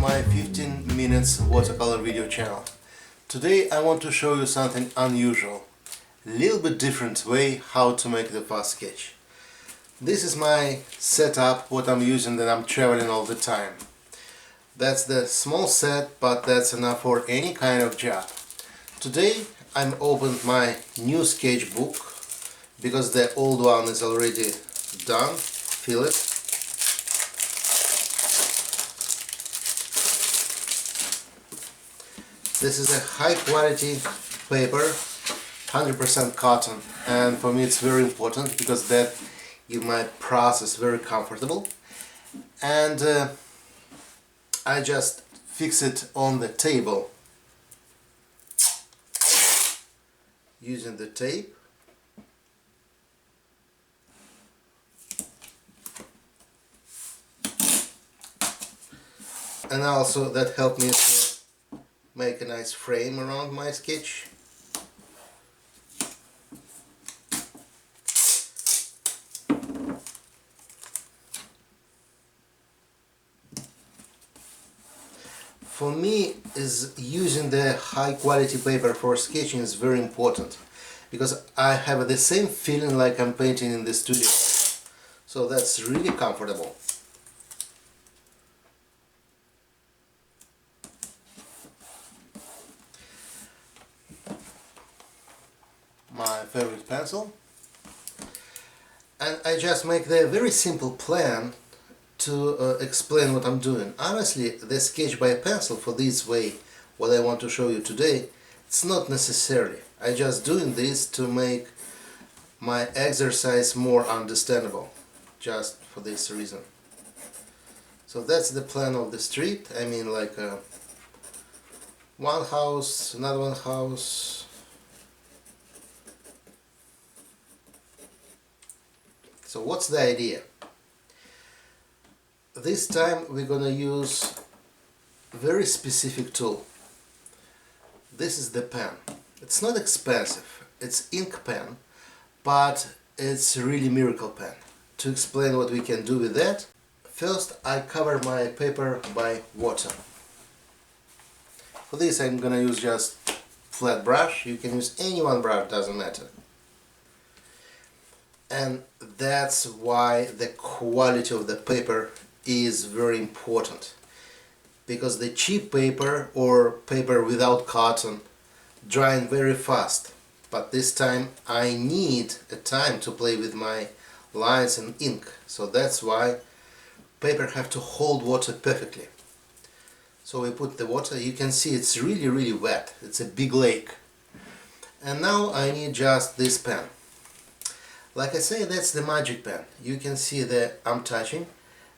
my 15 minutes watercolor video channel. Today I want to show you something unusual, a little bit different way how to make the fast sketch. This is my setup, what I'm using when I'm traveling all the time. That's the small set, but that's enough for any kind of job. Today I'm opened my new sketchbook because the old one is already done. Feel it. This is a high quality paper, 100% cotton, and for me it's very important because that gives my process very comfortable. And I just fix it on the table using the tape. And also that helped me to make a nice frame around my sketch. For me, using the high quality paper for sketching is very important because I have the same feeling like I'm painting in the studio. So that's really comfortable. My favorite pencil, and I just make the very simple plan to explain what I'm doing. Honestly, the sketch by pencil for this way, what I want to show you today, it's not necessary. I just doing this to make my exercise more understandable, just for this reason. So that's the plan of the street. I mean, like one house, another one house. So what's the idea? This time we're gonna use a very specific tool. This is the pen. It's not expensive, it's ink pen, but it's really miracle pen. To explain what we can do with that, first I cover my paper by water. For this I'm gonna use just flat brush. You can use any one brush, doesn't matter. And that's why the quality of the paper is very important, because the cheap paper or paper without cotton drying very fast, but this time I need a time to play with my lines and ink, so that's why paper have to hold water perfectly. So we put the water, you can see it's really wet, it's a big lake. And now I need just this pen. Like I say, that's the magic pen. You can see that I'm touching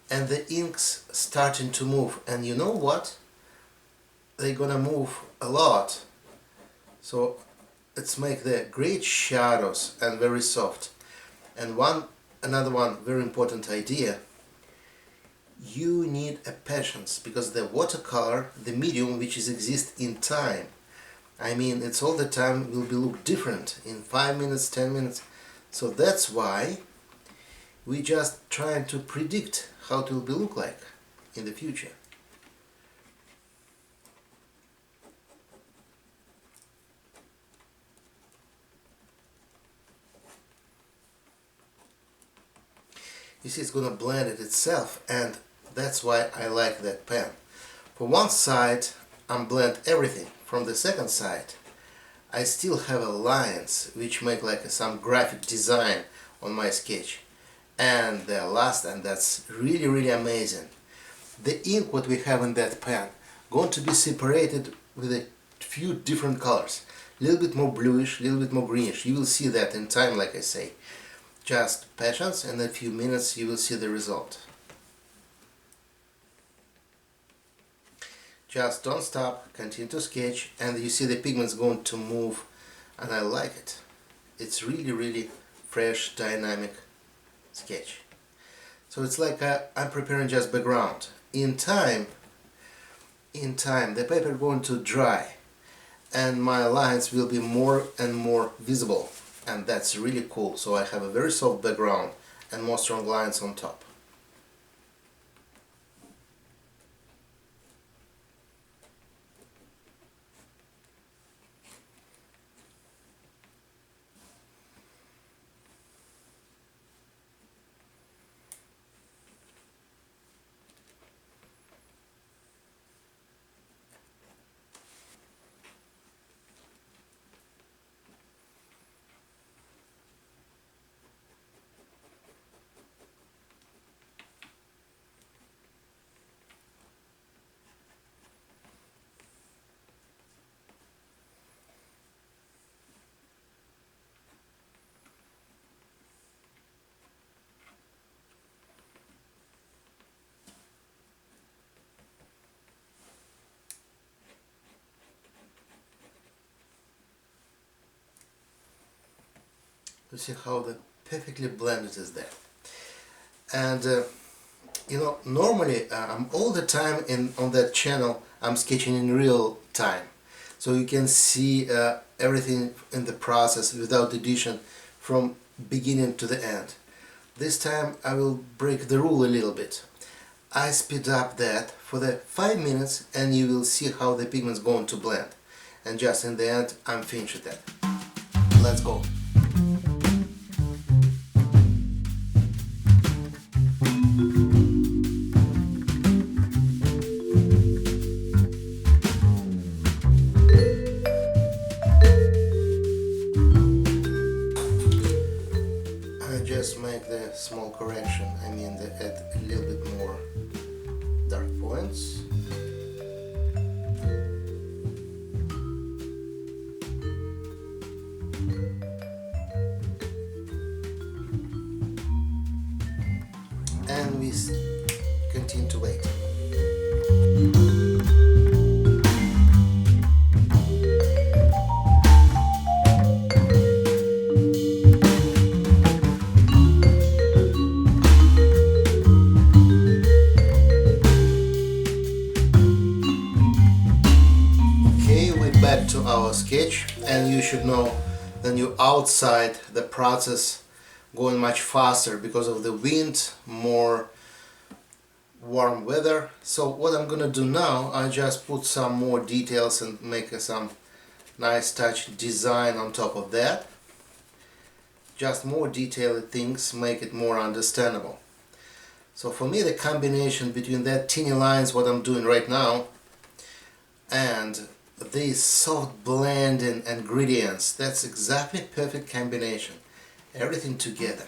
and the ink's starting to move, and you know what? They're gonna move a lot. So it's make the great shadows and very soft. And another one very important idea. You need a patience, because the watercolor, the medium which is exist in time. I mean, it's all the time will be look different in 5 minutes, 10 minutes. So that's why we just trying to predict how it will be look like in the future. You see, it's gonna blend it itself, and that's why I like that pen. For one side I'm blend everything. From the second side I still have lines which make like some graphic design on my sketch. And the last, and that's really amazing, the ink what we have in that pen going to be separated with a few different colors, a little bit more bluish, a little bit more greenish. You will see that in time, like I say. Just patience, and in a few minutes you will see the result. Just don't stop, continue to sketch, and you see the pigments going to move, and I like it. It's really fresh, dynamic sketch. So it's like I'm preparing just background. In time the paper going to dry, and my lines will be more and more visible, and that's really cool. So I have a very soft background and more strong lines on top. You see how the perfectly blended is there. And you know, normally I'm all the time on that channel I'm sketching in real time, so you can see everything in the process without addition from beginning to the end. This time I will break the rule a little bit. I speed up that for the 5 minutes and you will see how the pigment's going to blend, and just in the end I'm finished with that. Let's go. Just make the small correction, I mean add a little bit more dark points. And we continue to wait. Back to our sketch, and you should know that you're outside the process going much faster because of the wind, more warm weather. So what I'm gonna do now, I just put some more details and make some nice touch design on top of that. Just more detailed things, make it more understandable. So for me the combination between that teeny lines, what I'm doing right now, and these soft blending ingredients, that's exactly perfect combination. Everything together.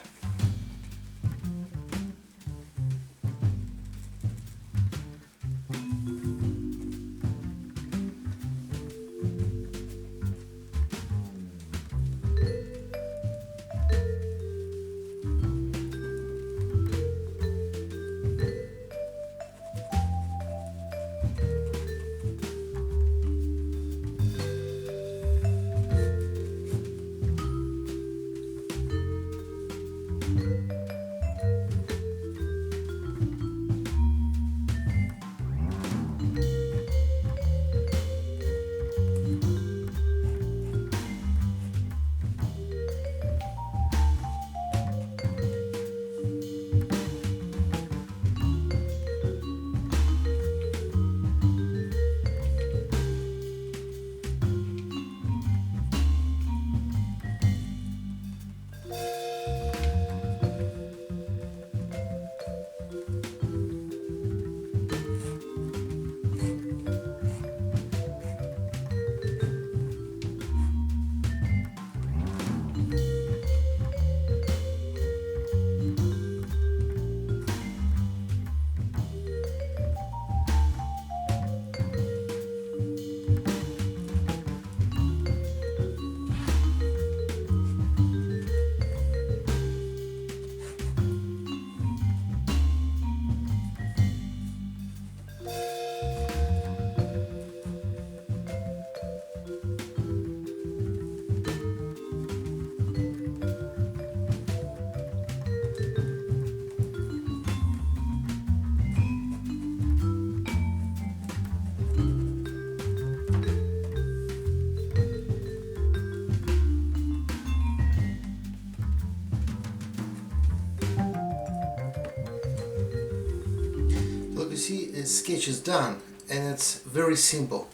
See, the sketch is done and it's very simple,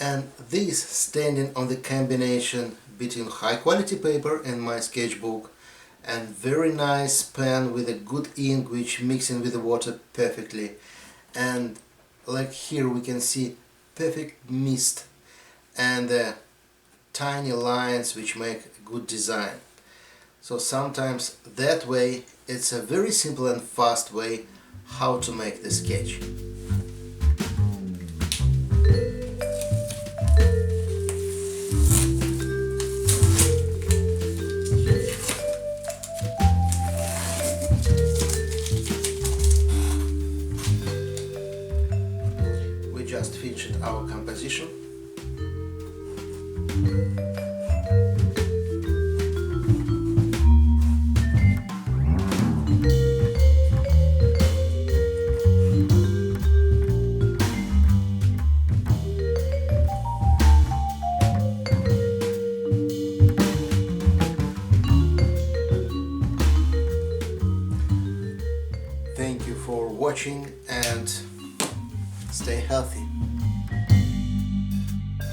and this standing on the combination between high quality paper and my sketchbook and very nice pen with a good ink which mixing with the water perfectly, and like here we can see perfect mist and tiny lines which make a good design. So sometimes that way it's a very simple and fast way how to make the sketch. We just finished our composition.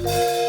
you.